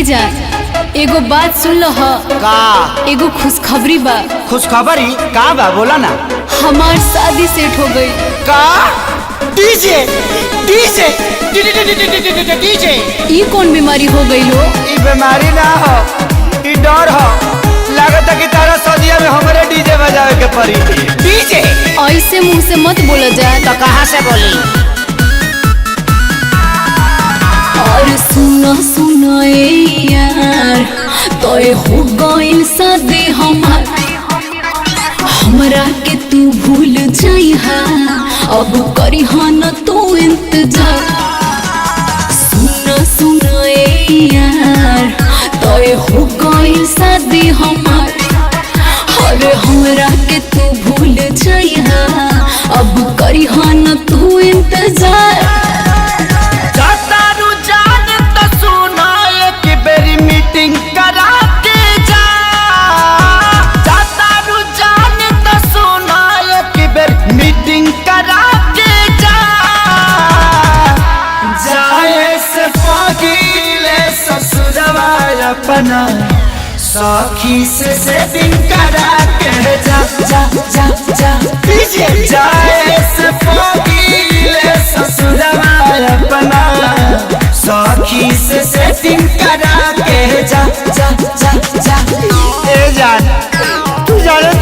जा एगो बात सुन लो का एगो खुशखबरी बा। खुशखबरी का बा बोला ना। हमार शादी सेट हो गई। का डीजे डीजे डीजे ये कौन बीमारी हो गई लो? ई बीमारी ना हो, ई डर हो। लागत है कि तारा सदिया में हमारे डीजे बजावे के पड़ी। डीजे ऐसे मुंह से मत बोला जाए। तो कहाँ से बोली? और सुना सुना यार तो हो गई शादी हमार, हमरा के तू भूल जाइहा, अब करिहा न तू इंतजार। सुना सुना यार तो हो गई शादी हमार, अरे हमरा के तू भूल जाइहा, अब करिहा न तू इंतजार। करा के जा जाता रू जान तो सुना एक बेर मीटिंग करा के जा। जाए से पगीले ससुरवा अपना सखी से सेटिंग करा के जा जा जा जा। जाए से पगीले ससुरवा अपना सखी से सेटिंग करा के जा जा जा जा। ए जान तू जाने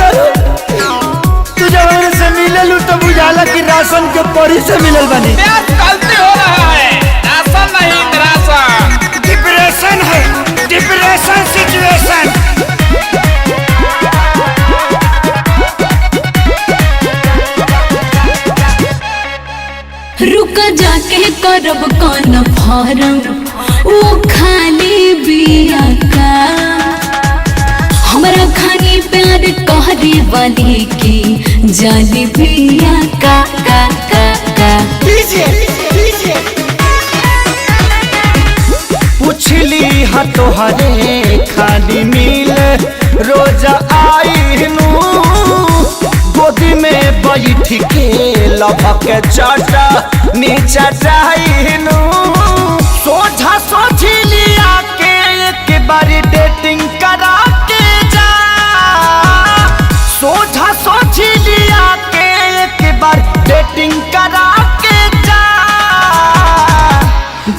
तू जब मेरे से मिले लू तो बुझाला कि राशन के परी से मिलल बनी। गलती हो रहा है, राशन नहीं राशन। डिप्रेशन है, डिप्रेशन सिचुएशन। रुका जाके करब कौन फारम, वो खाली बिया का हमरा खानी प्यार कहरे वाली की जाली बिया का का का का। डीजे डीजे पूछली हा तोहरे खाली मिल रोज आई नू, गोदी में बैठ के लभक चाटा नीचा चाहनू। सोझा सोझी लिया के एक बारी डेटिंग करा के जा। सोझा सोझी लिया के एक बार डेटिंग करा के जा।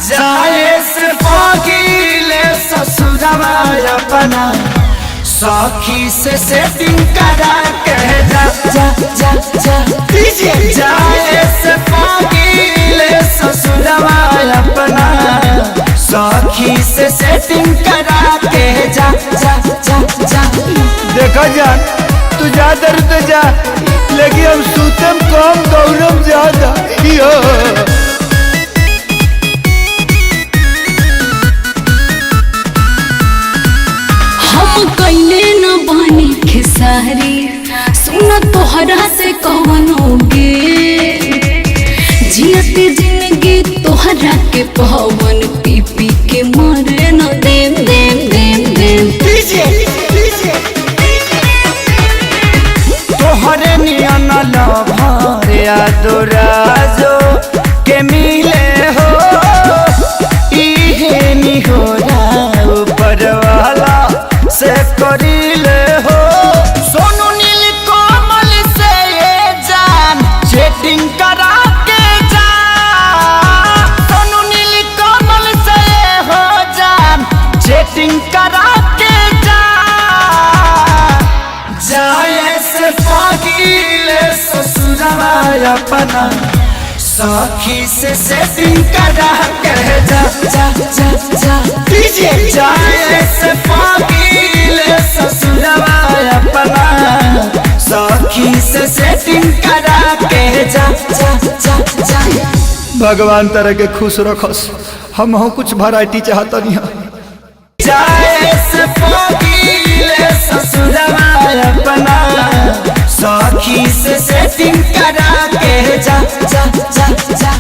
जाए से पगीले ससुरवा अपना सखी से सेटिंग करा के जा जा जा जा। जाए से पगीले ससुरवा अपना सखी से सेटिंग करा के जा जा जा जा। देखो जान तू जा दर तो जा, लेकिन हम सूतम कम दौड़म ज्यादा। यो कैले न बानी खेसारी, सुना तोहरा से कौन होगे, जियते जिंदगी तोहरा के पवन पी पी के मरे न देम देम देम देम। डीजे डीजे तोहरे नियन लभर यादोराजो के मिले हो, इहे निहोरा ऊपर वाला से करीले हो। सोनू नील कोमल से ये जान चैटिंग करा के जा। सोनू नील कोमल से ये हो जान चैटिंग करा के जा। जाए से पगीले ससुरवा अपना सखी से सेटिंग करा के जा जा जा जा। जाए से पगीले ससुरवा अपना सखी से सेटिंग करा के जा जा जा जा। भगवान तरह के खुश रखस, हम हो कुछ वैरायटी चाहता नहीं। जाए से पगीले ससुरवा अपना सखी से सेटिंग करा के जा जा जा जा।